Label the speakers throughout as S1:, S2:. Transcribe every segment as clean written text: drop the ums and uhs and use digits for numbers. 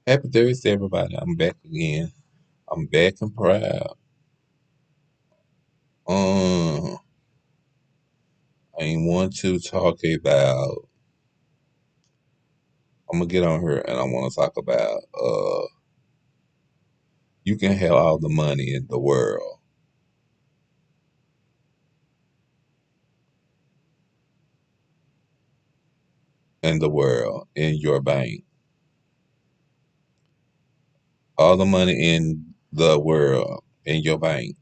S1: Happy Thursday, everybody. I'm back again. I'm back and proud. Um, I want to talk about. I'm gonna get on here and I want to talk about. You can have all the money in the world, in your bank, all the money in the world in your bank.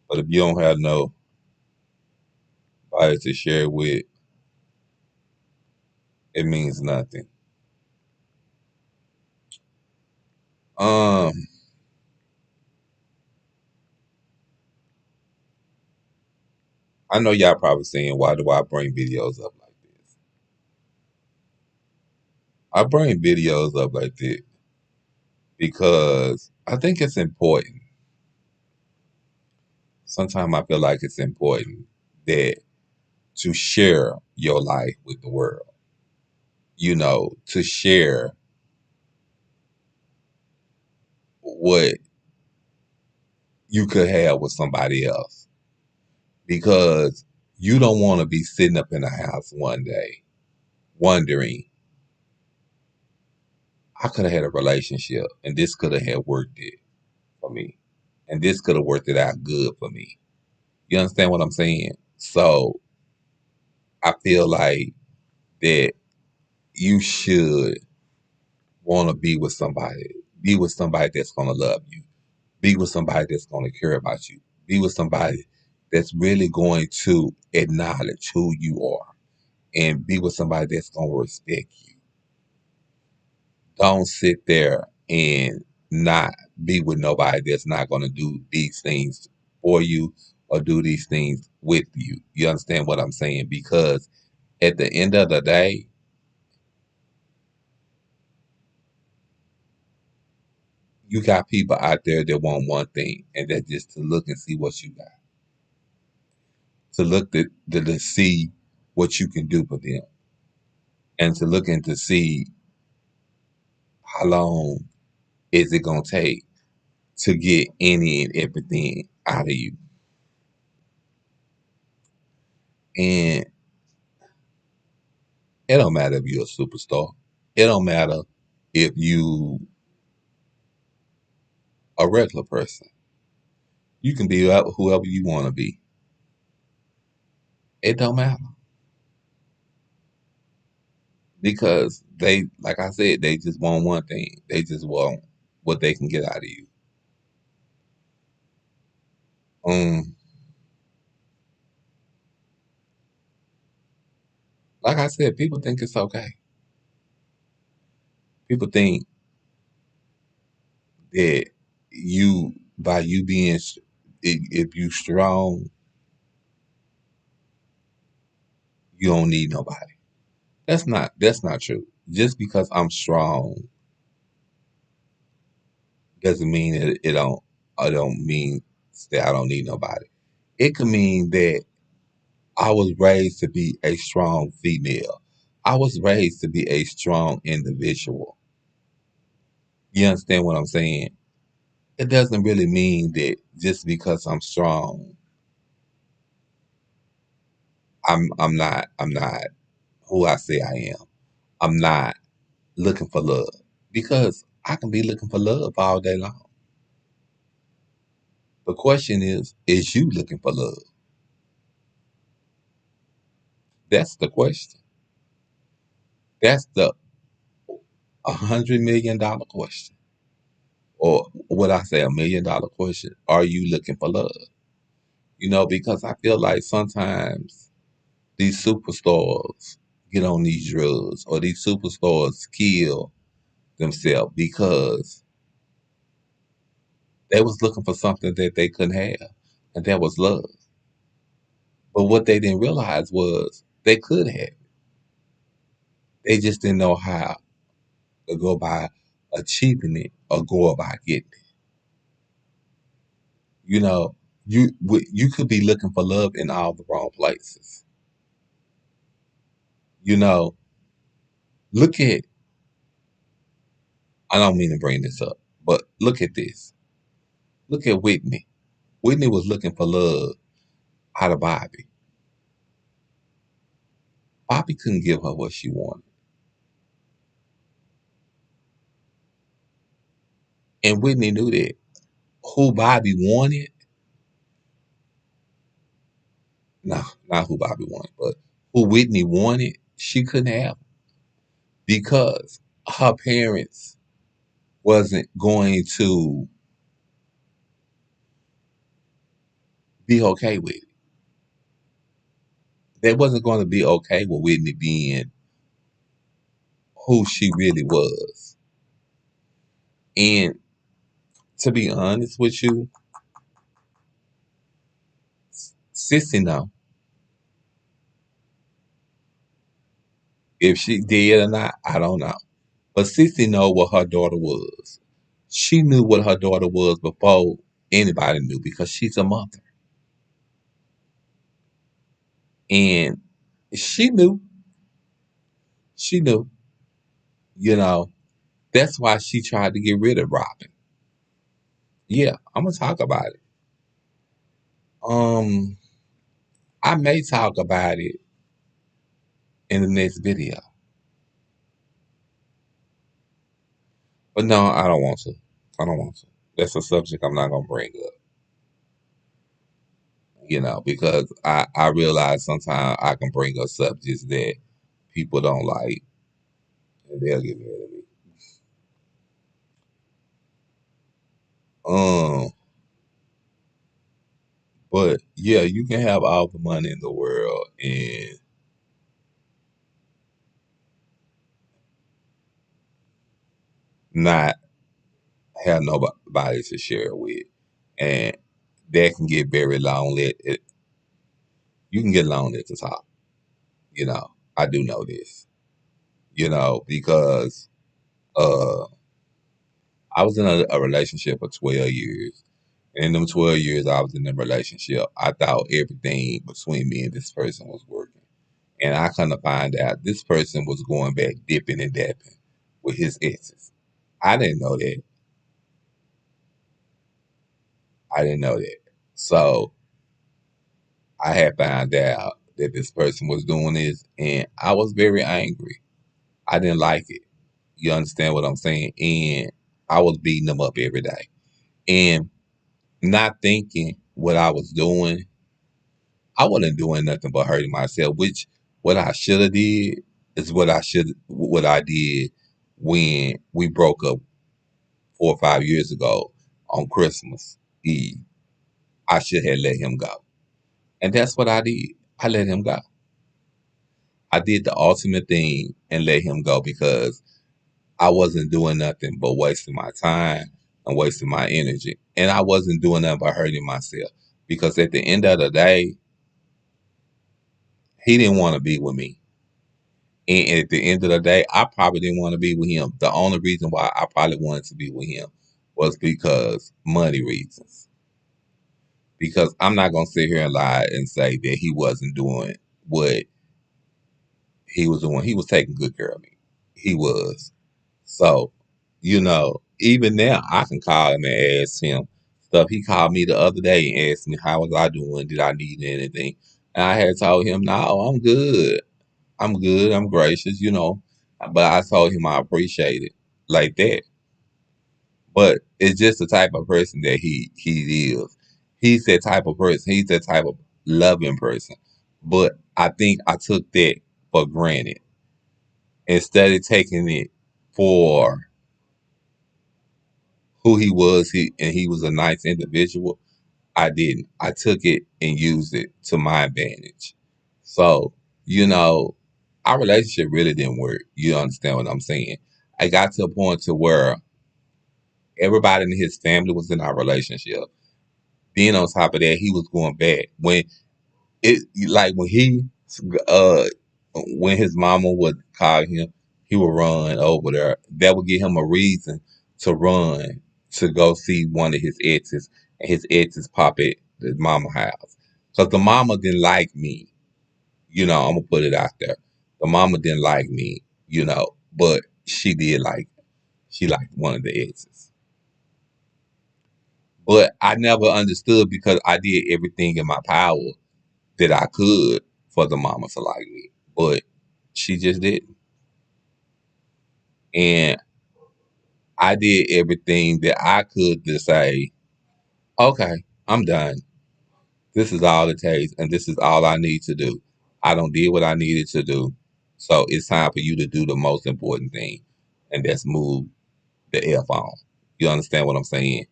S1: But if you don't have nobody to share with, it means nothing. Um, I know y'all probably saying, why do I bring videos up like this? I bring videos up like this because I think it's important. Sometimes I feel like it's important that to share your life with the world, to share what you could have with somebody else because you don't want to be sitting up in the house one day wondering, I could have had a relationship and this could have had worked it for me and this could have worked it out good for me. You understand what I'm saying? So I feel like that you should want to be with somebody that's going to love you, be with somebody that's going to care about you, be with somebody that's really going to acknowledge who you are, and be with somebody that's going to respect you. Don't sit there and not be with nobody that's not going to do these things for you or do these things with you. You understand what I'm saying? Because at the end of the day, you got people out there that want one thing, and that's just to look and see what you got, to look to see what you can do for them, and to look and to see how long is it gonna take to get any and everything out of you. And it don't matter if you're a superstar. It don't matter if you a regular person. You can be whoever you want to be. It don't matter because they, like I said, they just want one thing. They just want what they can get out of you. Um, like I said, people think it's okay. People think that by you being, if you strong, you don't need nobody. That's not true. Just because I'm strong doesn't mean that it don't. I don't mean that I don't need nobody. It could mean that I was raised to be a strong female. I was raised to be a strong individual. You understand what I'm saying? It doesn't really mean that just because I'm strong, I'm not who I say I am. I'm not looking for love because I can be looking for love all day long. The question is you looking for love? That's the question. That's the $100 million question. Or what I say, $1 million question. Are you looking for love? Because I feel like sometimes these superstars get on these drugs or these superstars kill themselves because they was looking for something that they couldn't have, and that was love. But what they didn't realize was they could have. They just didn't know how to go by achieving it or go about getting it. You know, you could be looking for love in all the wrong places. You know, Look at, I don't mean to bring this up, but look at this. Look at Whitney. Whitney was looking for love out of Bobby. Bobby couldn't give her what she wanted. And Whitney knew that. Who Bobby wanted, no, not who Bobby wanted, but who Whitney wanted, she couldn't have because her parents wasn't going to be okay with it. They wasn't going to be okay with Whitney being who she really was. And to be honest with you, Sissy know if she did or not. I don't know, but Sissy know what her daughter was. She knew what her daughter was before anybody knew because she's a mother, and she knew. She knew. You know that's why she tried to get rid of Robin. Yeah, I'm gonna talk about it. Um, I may talk about it in the next video, but no, I don't want to. I don't want to. That's a subject I'm not gonna bring up. Because I realize sometimes I can bring up subjects that people don't like, and they'll get mad at me. Um, but yeah, you can have all the money in the world and not have nobody to share it with, and that can get very lonely. You can get lonely at the top. I do know this. Because uh, I was in a relationship for 12 years. And in them 12 years I was in the relationship, I thought everything between me and this person was working. And I kind of find out this person was going back dipping and dapping with his exes. I didn't know that. I didn't know that. So I had found out that this person was doing this, and I was very angry. I didn't like it. You understand what I'm saying? And I was beating them up every day. And not thinking what I was doing, I wasn't doing nothing but hurting myself, which what I should have did is what I did when we broke up 4 or 5 years ago on Christmas Eve. I should have let him go. And that's what I did. I let him go. I did the ultimate thing and let him go because I wasn't doing nothing but wasting my time and wasting my energy. And I wasn't doing nothing but hurting myself. Because at the end of the day, he didn't want to be with me. And at the end of the day, I probably didn't want to be with him. The only reason why I probably wanted to be with him was because money reasons. Because I'm not gonna sit here and lie and say that he wasn't doing what he was doing. He was taking good care of me. He was. So, even now I can call him and ask him stuff. He called me the other day and asked me how was I doing? Did I need anything? And I had told him, no, I'm good. I'm good. I'm gracious. But I told him I appreciate it like that. But it's just the type of person that he is. He's that type of person. He's that type of loving person. But I think I took that for granted instead of taking it for who he was. He was a nice individual. I didn't. I took it and used it to my advantage. So, you know, our relationship really didn't work. You understand what I'm saying? I got to a point to where everybody in his family was in our relationship. Then on top of that, he was going back when it like uh when his mama would call him, he would run over there. That would give him a reason to run to go see one of his exes, and his exes pop at the mama house because the mama didn't like me. I'm gonna put it out there. The mama didn't like me, but she liked one of the exes. But I never understood because I did everything in my power that I could for the mama to like me. But she just didn't. And I did everything that I could to say, okay, I'm done. This is all it takes, and this is all I need to do. I don't did what I needed to do. So it's time for you to do the most important thing, and that's move the F on. You understand what I'm saying?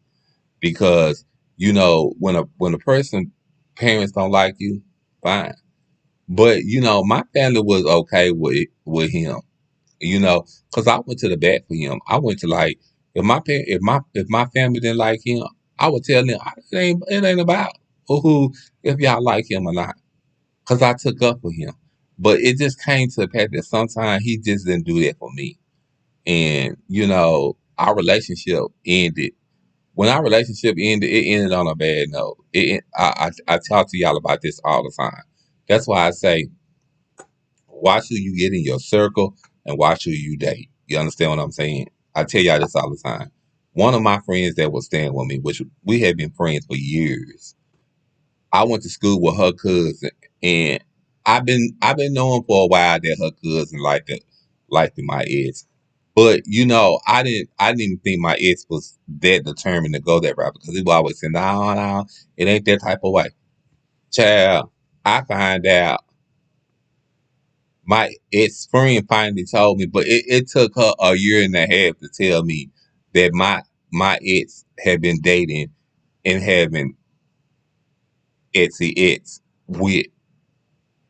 S1: Because when a person parents don't like you, fine. But my family was okay with him. Because I went to the bat for him. I went to like if my family didn't like him, I would tell them it ain't about who if y'all like him or not. Because I took up for him. But it just came to the fact that sometimes he just didn't do that for me. And our relationship ended. When our relationship ended, it ended on a bad note. I talk to y'all about this all the time. That's why I say watch who you get in your circle and watch who you date. You understand what I'm saying? I tell y'all this all the time. One of my friends that was staying with me, which we had been friends for years, I went to school with her cousin, and I've been knowing for a while that her cousin liked my ex. But I didn't even think my ex was that determined to go that route because he would always say, no, no, it ain't that type of way. Child, I find out my ex friend finally told me, but it took her a year and a half to tell me that my ex had been dating and having Etsy ex with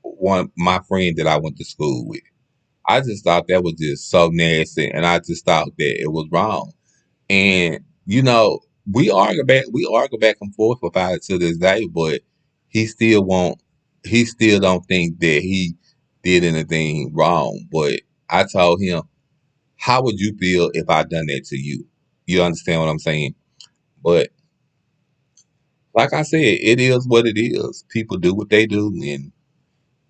S1: one my friend that I went to school with. I just thought that was just so nasty, and I just thought that it was wrong. And we argue back and forth about it to this day, but he still won't he still don't think that he did anything wrong. But I told him, how would you feel if I done that to you? You understand what I'm saying? But like I said, it is what it is. People do what they do, and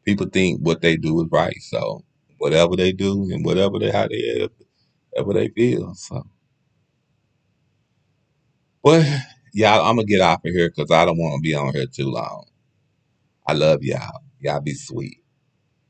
S1: people think what they do is right. So whatever they do and whatever they feel. So, but y'all, I'm gonna get off of here because I don't want to be on here too long. I love y'all. Y'all be sweet.